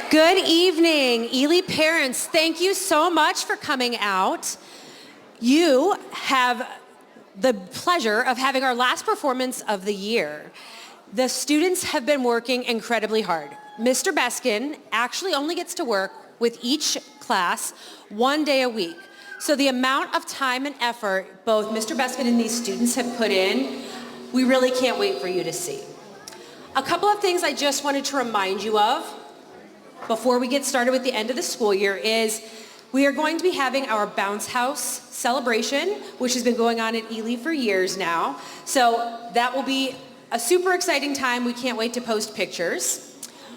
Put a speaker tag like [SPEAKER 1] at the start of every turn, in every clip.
[SPEAKER 1] Good evening, Ely parents. Thank you so much for coming out. You have the pleasure of having our last performance of the year. The students have been working incredibly hard. Mr. Beskin actually only gets to work with each class 1 day a week. So the amount of time and effort both Mr. Beskin and these students have put in, we really can't wait for you to see. A couple of things I just wanted to remind you of before we get started with the end of the school year is we are going to be having our Bounce House celebration, which has been going on at Ely for years now. So that will be a super exciting time. We can't wait to post pictures.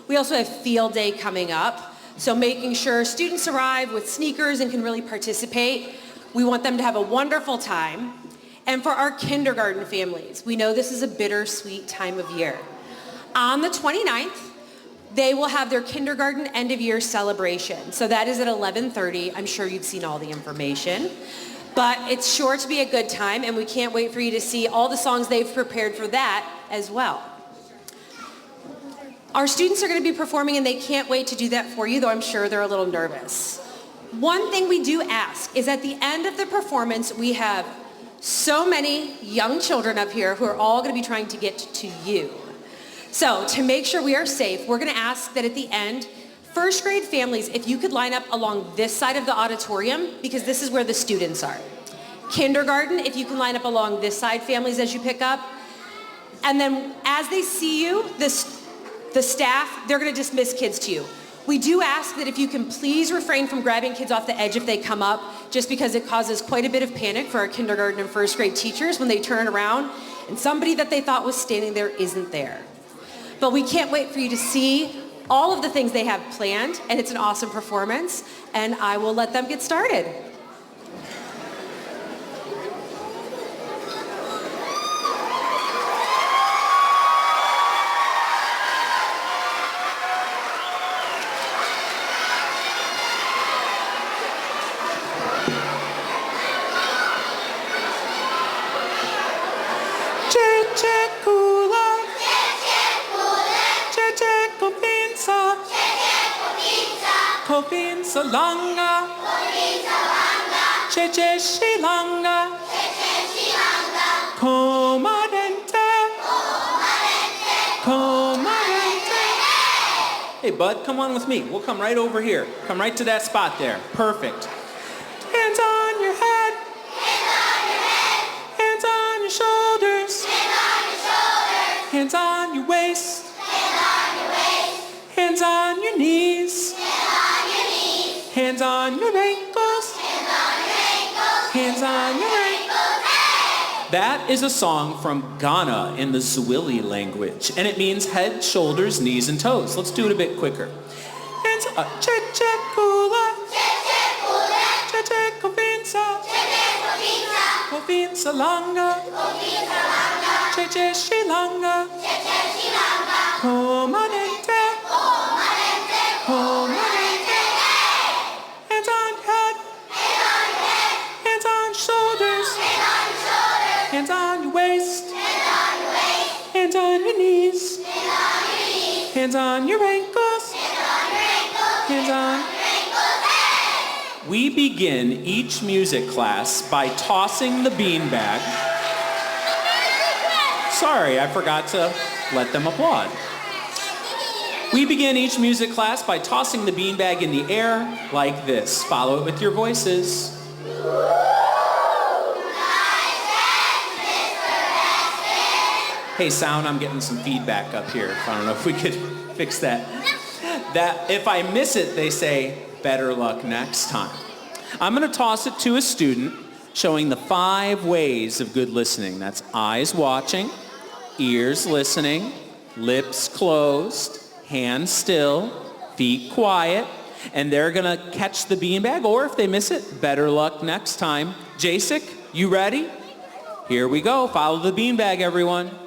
[SPEAKER 1] We also have Field Day coming up. So making sure students arrive with sneakers and can really participate. We want them to have a wonderful time. And for our kindergarten families, we know this is a bittersweet time of year. On the 29th, they will have their kindergarten end of year celebration. So that is at 11:30. I'm sure you've seen all the information. But it's sure to be a good time, and we can't wait for you to see all the songs they've prepared for that as well. Our students are going to be performing, and they can't wait to do that for you, though I'm sure they're a little nervous. One thing we do ask is at the end of the performance, we have so many young children up here who are all going to be trying to get to you. So to make sure we are safe, we're going to ask that at the end, first grade families, if you could line up along this side of the auditorium, because this is where the students are. Kindergarten, if you can line up along this side, families, as you pick up. And then as they see you, the staff, they're going to dismiss kids to you. We do ask that if you can please refrain from grabbing kids off the edge if they come up, just because it causes quite a bit of panic for our kindergarten and first grade teachers when they turn around and somebody that they thought was standing there isn't there. But we can't wait for you to see all of the things they have planned, and it's an awesome performance, and I will let them get started.
[SPEAKER 2] Provinza langa, Cece Shilanga, Comadente, Comadente. Hey bud, come on with me. We'll come right over here. Come right to that spot there. Perfect. Hands on your head. Hands on your shoulders. Hands on your waist. Hands on your knees. Hands on your ankles. Hands on your ankles. That is a song from Ghana in the Swahili language, and it means head, shoulders, knees, and toes. Let's do it a bit quicker. Hands up. Che-che kula. Che-che kovinsa. Kovinsa langa. Che-che shilanga. Comadente. Comadente. Hands on your waist. Hands on your knees. Hands on your ankles. Hands on. We begin each music class by tossing the beanbag. Sorry, I forgot to let them applaud. We begin each music class by tossing the beanbag in the air like this. Follow it with your voices. Hey sound, I'm getting some feedback up here. I don't know if we could fix that. That if I miss it, they say, better luck next time. I'm gonna toss it to a student showing the 5 ways of good listening. That's eyes watching, ears listening, lips closed, hands still, feet quiet, and they're gonna catch the beanbag, or if they miss it, better luck next time. Jasik, you ready? Here we go. Follow the beanbag, everyone.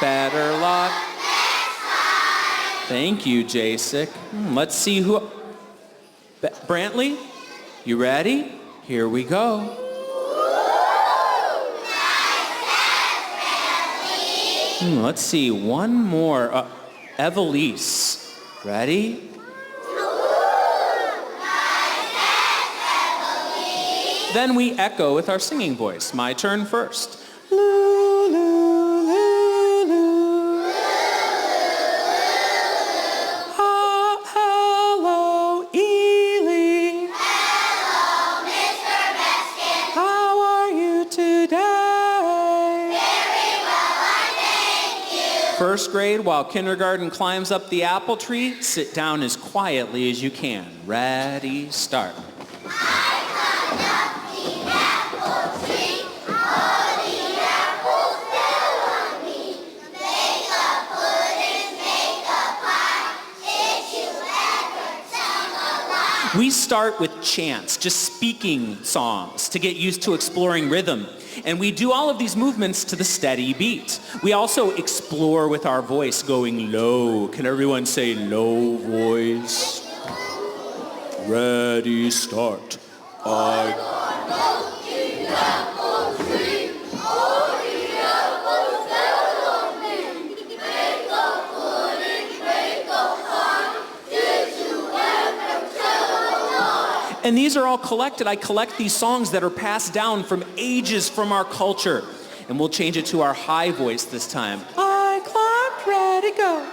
[SPEAKER 2] Better luck next time. Thank you, Jasik. Let's see who... Brantley, you ready? Here we go. Let's see, one more. Evelise. Ready? Then we echo with our singing voice. My turn first. Loo, loo, loo, loo. Hello, Ely.
[SPEAKER 3] Hello, Mr. Baskin.
[SPEAKER 2] How are you today?
[SPEAKER 3] Very well, I thank you.
[SPEAKER 2] First grade, while kindergarten climbs up the apple tree, sit down as quietly as you can. Ready, start.
[SPEAKER 3] I climbed up the apple tree. All the apples fell on me. Make a pudding, make a pie. Did you ever sing a lie?
[SPEAKER 2] We start with chants, just speaking songs to get used to exploring rhythm. And we do all of these movements to the steady beat. We also explore with our voice going low. Can everyone say low voice? Ready, start. I And these are all collected. I collect these songs that are passed down from ages from our culture. And we'll change it to our high voice this time. I climbed, ready, go.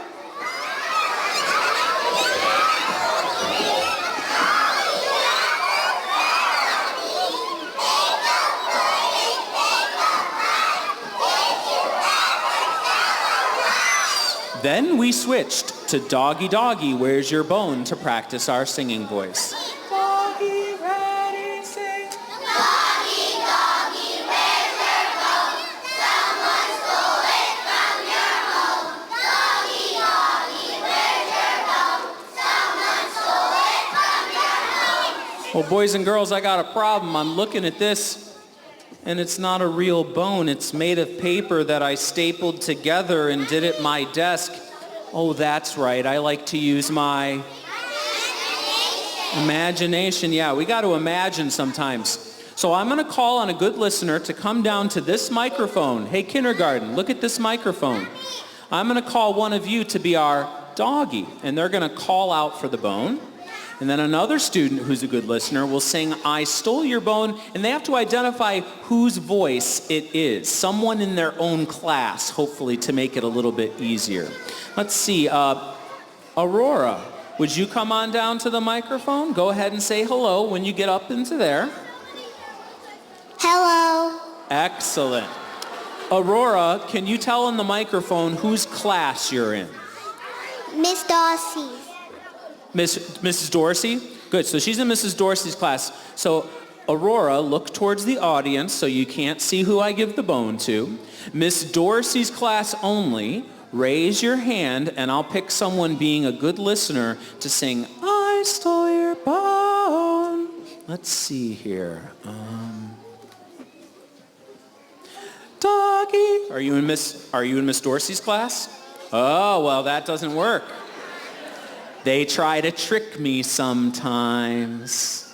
[SPEAKER 2] Then we switched to Doggy Doggy, Where's Your Bone to practice our singing voice. Doggy, ready, sing.
[SPEAKER 3] Doggy, doggy, where's your bone? Someone stole it from your home. Doggy, doggy, where's your bone? Someone stole it from your home.
[SPEAKER 2] Well, boys and girls, I got a problem. I'm looking at this, and it's not a real bone. It's made of paper that I stapled together and did at my desk. Oh, that's right. I like to use my imagination. Yeah, we got to imagine sometimes. So I'm going to call on a good listener to come down to this microphone. Hey, kindergarten, look at this microphone. I'm going to call one of you to be our doggy, and they're going to call out for the bone. And then another student who's a good listener will sing, I stole your bone, and they have to identify whose voice it is. Someone in their own class, hopefully, to make it a little bit easier. Let's see, Aurora, would you come on down to the microphone? Go ahead and say hello when you get up into there.
[SPEAKER 3] Hello.
[SPEAKER 2] Excellent. Aurora, can you tell in the microphone whose class you're in?
[SPEAKER 3] Miss Darcy.
[SPEAKER 2] Mrs. Dorsey? Good, so she's in Mrs. Dorsey's class. So Aurora, look towards the audience so you can't see who I give the bone to. Miss Dorsey's class only, raise your hand and I'll pick someone being a good listener to sing, I stole your bone. Let's see here. Doggy, are you in Miss Dorsey's class? Oh, well, that doesn't work. They try to trick me sometimes.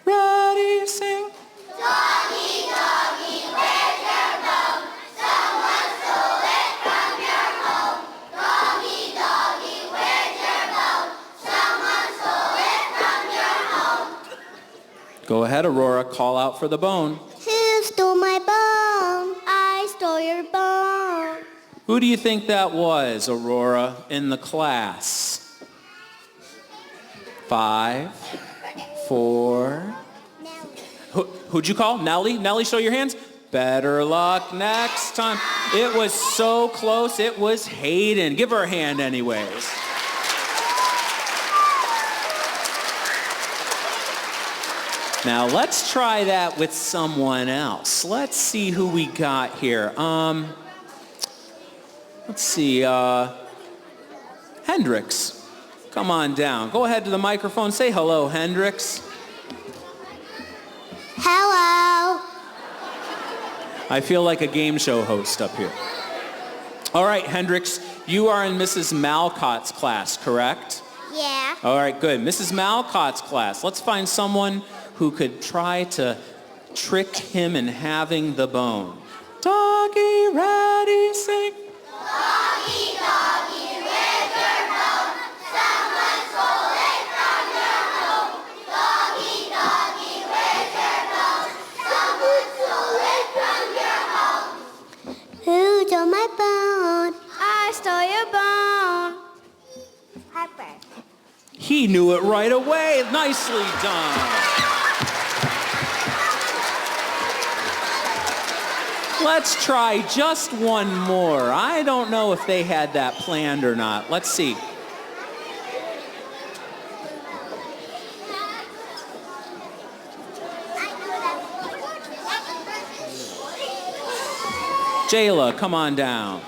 [SPEAKER 2] Ready, sing.
[SPEAKER 3] Doggy, doggy, where's your bone? Someone stole it from your home. Doggy, doggy, where's your bone? Someone stole it from your home.
[SPEAKER 2] Go ahead, Aurora, call out for the bone.
[SPEAKER 3] Who stole my bone? I stole your bone.
[SPEAKER 2] Who do you think that was, Aurora, in the class? 5, 4. Who'd you call? Nellie? Nellie, show your hands. Better luck next time. It was so close. It was Hayden. Give her a hand anyways. Now let's try that with someone else. Let's see who we got here. Let's see, Hendrix, come on down. Go ahead to the microphone. Say hello, Hendrix.
[SPEAKER 3] Hello.
[SPEAKER 2] I feel like a game show host up here. All right, Hendrix, you are in Mrs. Malcott's class, correct?
[SPEAKER 3] Yeah.
[SPEAKER 2] All right, good. Mrs. Malcott's class. Let's find someone who could try to trick him in having the bone. Doggy, ready, sing.
[SPEAKER 3] Doggy, doggy, where's
[SPEAKER 2] He knew it right away. Nicely done. Let's try just one more. I don't know if they had that planned or not. Let's see. Jayla, come on down.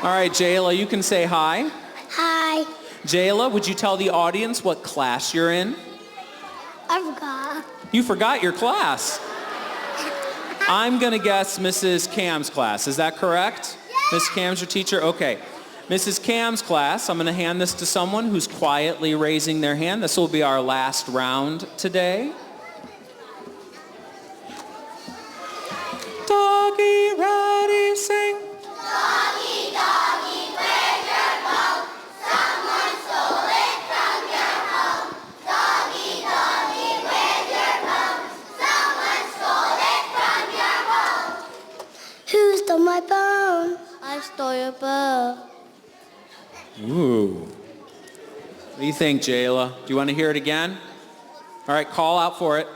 [SPEAKER 2] All right, Jayla, you can say hi.
[SPEAKER 3] Hi.
[SPEAKER 2] Jayla, would you tell the audience what class you're in?
[SPEAKER 3] I forgot.
[SPEAKER 2] You forgot your class. I'm going to guess Mrs. Cam's class. Is that correct? Miss Cam's your teacher? Okay. Mrs. Cam's class, I'm going to hand this to someone who's quietly raising their hand. This will be our last round today. Doggy, ready, sing.
[SPEAKER 3] Doggy, doggy, where's your bone? Someone stole it from your home. Doggy, doggy, where's your bone? Someone stole it from your home. Who stole my bone? I stole your bone.
[SPEAKER 2] Ooh. What do you think, Jayla? Do you want to hear it again? All right, call out for it.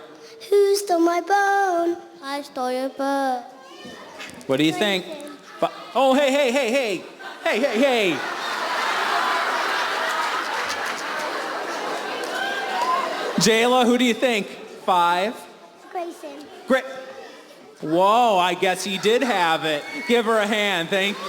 [SPEAKER 3] Who stole my bone? I stole your bone.
[SPEAKER 2] What do you think? Oh, hey, hey, hey, hey. Hey, hey, hey. Jayla, who do you think? 5?
[SPEAKER 3] Grayson.
[SPEAKER 2] Great. Whoa, I guess he did have it. Give her a hand. Thank you.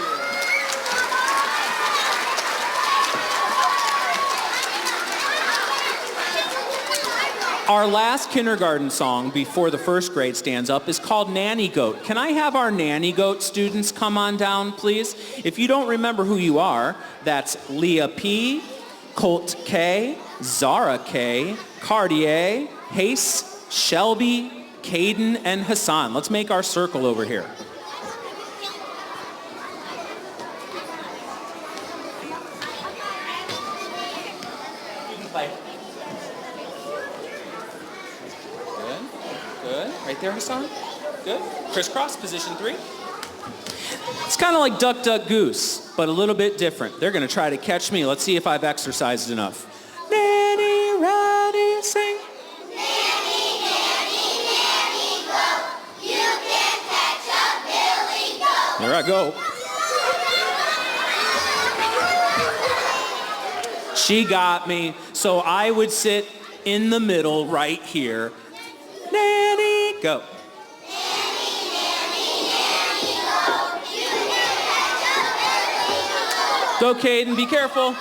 [SPEAKER 2] Our last kindergarten song before the first grade stands up is called Nanny Goat. Can I have our Nanny Goat students come on down, please? If you don't remember who you are, that's Leah P., Colt K., Zara K., Cartier, Hayes, Shelby, Caden, and Hassan. Let's make our circle over here. You can play. Good. Right there, Hassan. Good. Crisscross, position 3. It's kind of like Duck, Duck, Goose, but a little bit different. They're going to try to catch me. Let's see if I've exercised enough. Nanny, ready, sing.
[SPEAKER 3] Nanny, nanny, nanny, goat. You can catch a billy goat.
[SPEAKER 2] There I go. She got me. So I would sit in the middle right here. Nanny, go.
[SPEAKER 3] Nanny, nanny, nanny, goat. You can catch a billy goat.
[SPEAKER 2] Go, Caden, be careful.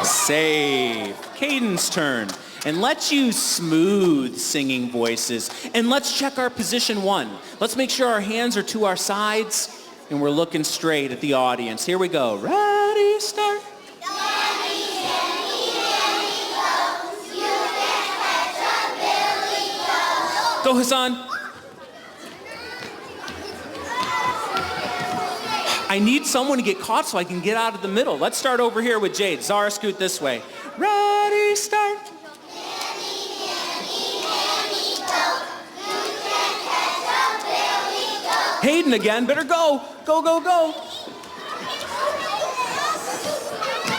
[SPEAKER 2] Save. Caden's turn. And let's use smooth singing voices. And let's check our position 1. Let's make sure our hands are to our sides and we're looking straight at the audience. Here we go. Ready, start.
[SPEAKER 3] Nanny, nanny, nanny, goat. You can catch a billy goat.
[SPEAKER 2] Go, Hassan. I need someone to get caught so I can get out of the middle. Let's start over here with Jade. Zara, scoot this way. Ready, start.
[SPEAKER 3] Nanny, nanny, nanny, goat. You can catch a billy goat.
[SPEAKER 2] Hayden again. Better go. Go, go, go.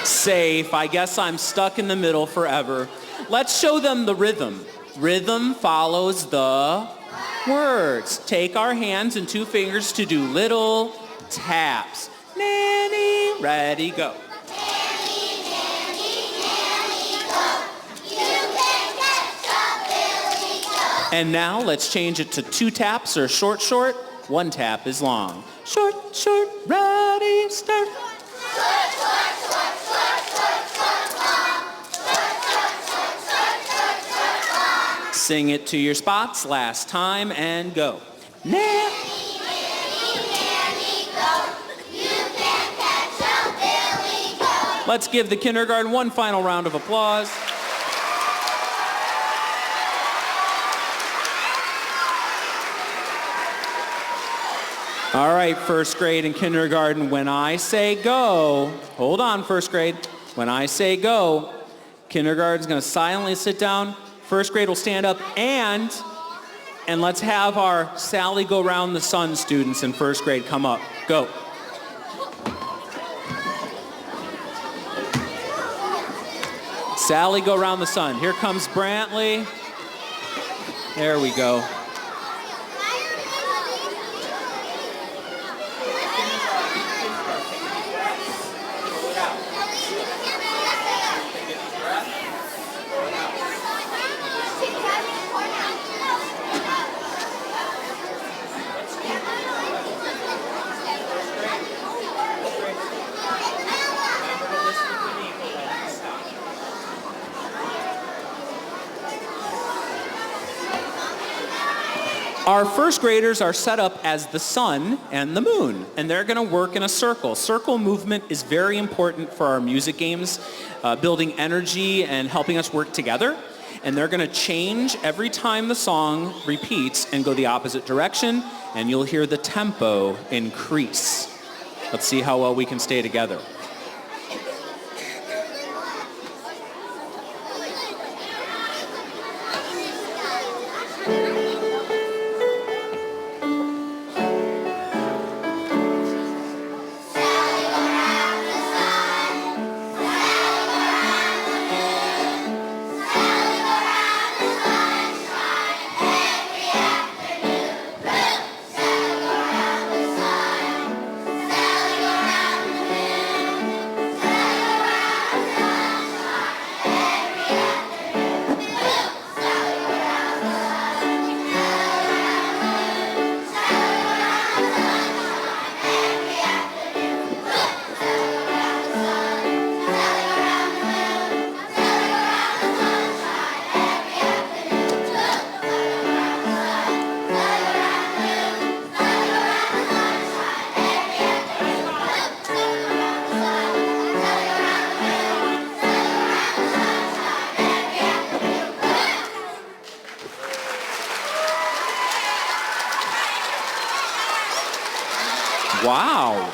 [SPEAKER 2] Safe. I guess I'm stuck in the middle forever. Let's show them the rhythm. Rhythm follows the words. Take our hands and 2 fingers to do little taps. Nanny, ready, go.
[SPEAKER 3] Nanny, nanny, nanny, goat. You can catch a billy goat.
[SPEAKER 2] And now let's change it to 2 taps or short, short. 1 tap is long. Short, short, ready, start.
[SPEAKER 3] Short, short, short, short, short, short, long. Short, short, short, short, short, short, long.
[SPEAKER 2] Sing it to your spots. Last time and go. Nanny.
[SPEAKER 3] Nanny, nanny, goat. You can catch a billy goat.
[SPEAKER 2] Let's give the kindergarten one final round of applause. All right, first grade and kindergarten, when I say go, hold on, first grade. When I say go, kindergarten's gonna silently sit down, first grade will stand up, and let's have our Sally go round the sun students in first grade come up. Go. Sally, go around the sun. Here comes Brantley. There we go. Our first graders are set up as the sun and the moon, and they're going to work in a circle. Circle movement is very important for our music games, building energy and helping us work together. And they're going to change every time the song repeats and go the opposite direction, and you'll hear the tempo increase. Let's see how well we can stay together. Wow.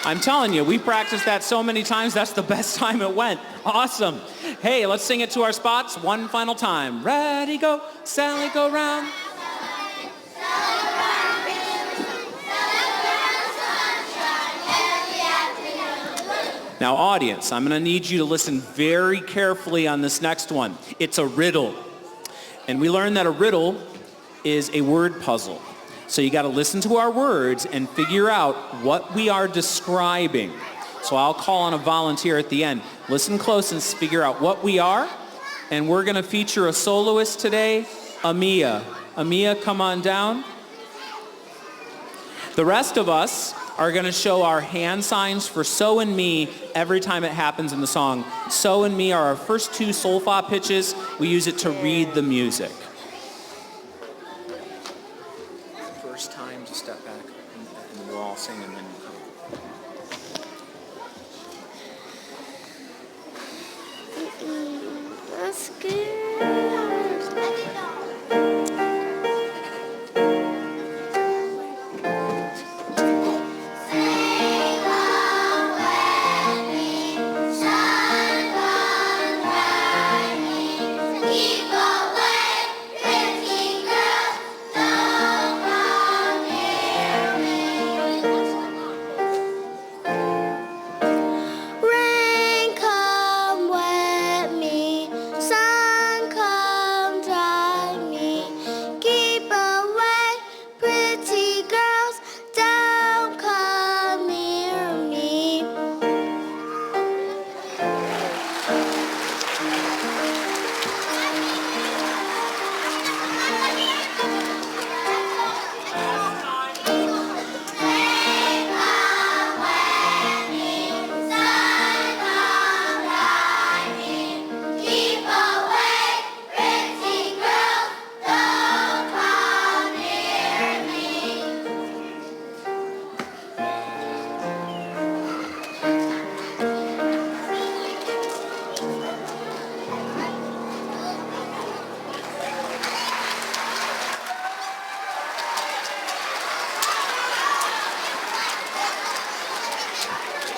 [SPEAKER 2] I'm telling you, we practiced that so many times, that's the best time it went. Awesome. Hey, let's sing it to our spots one final time. Ready, go, Sally, go round. Now, audience, I'm going to need you to listen very carefully on this next one. It's a riddle. And we learned that a riddle is a word puzzle. So you got to listen to our words and figure out what we are describing. So I'll call on a volunteer at the end. Listen close and figure out what we are. And we're going to feature a soloist today, Amia. Amia, come on down. The rest of us are going to show our hand signs for so and me every time it happens in the song. So and me are our first two solfa pitches. We use it to read the music. First time to step back and we'll all sing and then you come.
[SPEAKER 3] That's good.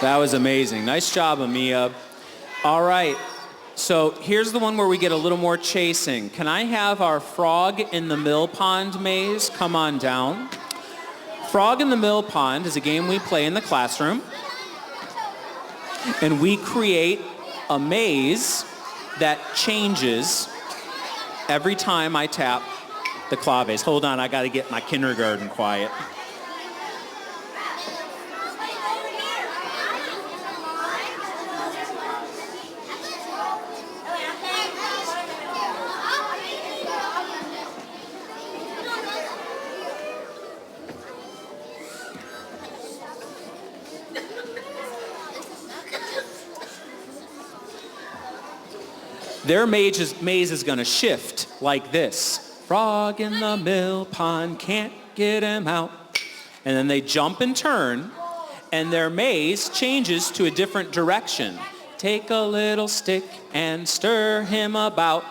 [SPEAKER 2] That was amazing. Nice job, Amia. All right, so here's the one where we get a little more chasing. Can I have our Frog in the Mill Pond maze come on down? Frog in the Mill Pond is a game we play in the classroom. And we create a maze that changes every time I tap the claves. Hold on, I got to get my kindergarten quiet. Their maze is going to shift like this. Frog in the mill pond, can't get him out. And then they jump and turn, and their maze changes to a different direction. Take a little stick and stir him about.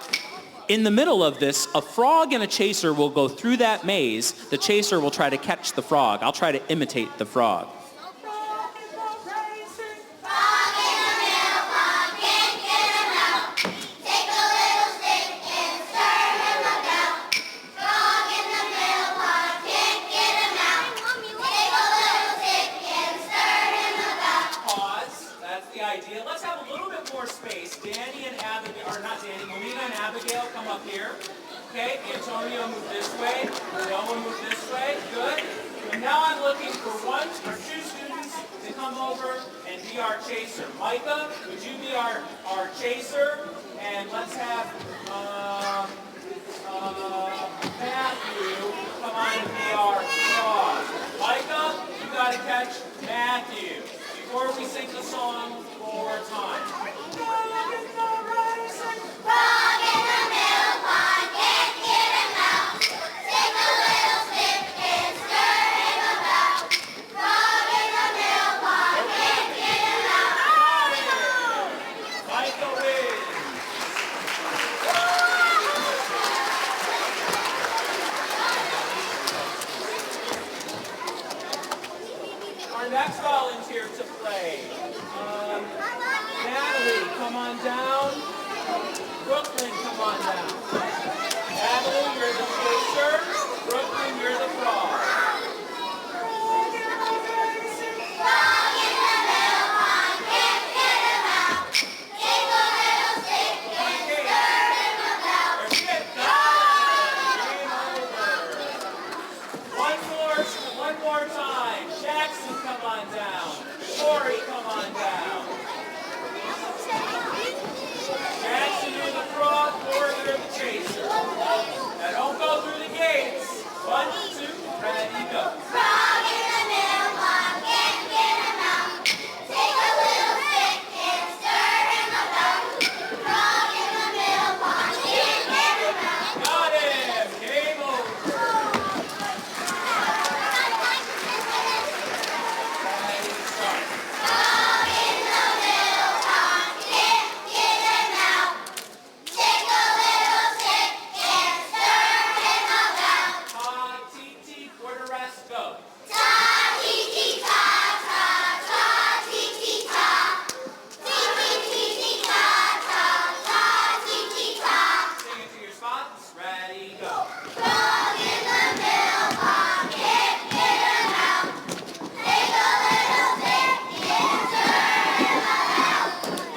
[SPEAKER 2] In the middle of this, a frog and a chaser will go through that maze. The chaser will try to catch the frog. I'll try to imitate the frog. Let's have a little bit more space. Danny and Abigail, or not Danny, Melina and Abigail, come up here. Okay, Antonio, move this way. Noah, move this way. Good. And now I'm looking for one or two students to come over and be our chaser. Micah, would you be our chaser? And let's have Matthew come on and be our frog. Micah, you got to catch Matthew. Before we sing the song one more time. Frog in the mill pond, can't get him out. Take a little stick and stir him about. Frog in the mill pond, can't get him out. Michael wins. Our next volunteer to play. Natalie, come on down. Brooklyn, come on down. Natalie, you're the chaser. Brooklyn, you're the frog. Frog in the mill pond, can't get him out. Take a little stick and stir him about. One more time. Jackson, come on down. Corey, come on down. Jackson, you're the frog, Corey, you're the chaser. Now don't go through the gates. 1, 2, ready, go. Frog in the mill pond, can't get him out. Take a little stick and stir him about. Frog in the mill pond, can't get him out. Got him. Game over.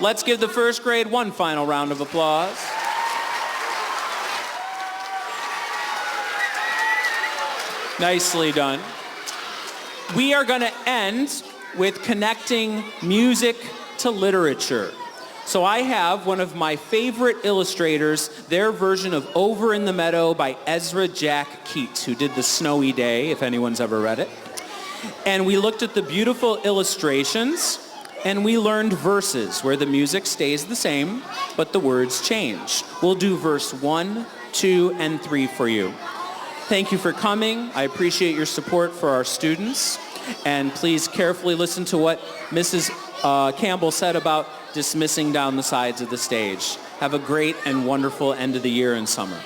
[SPEAKER 2] Let's give the first grade one final round of applause. Nicely done. We are going to end with connecting music to literature. So I have one of my favorite illustrators, their version of Over in the Meadow by Ezra Jack Keats, who did The Snowy Day, if anyone's ever read it. And we looked at the beautiful illustrations, and we learned verses where the music stays the same, but the words change. We'll do verse 1, 2, and 3 for you. Thank you for coming. I appreciate your support for our students. And please carefully listen to what Mrs. Campbell said about dismissing down the sides of the stage. Have a great and wonderful end of the year and summer.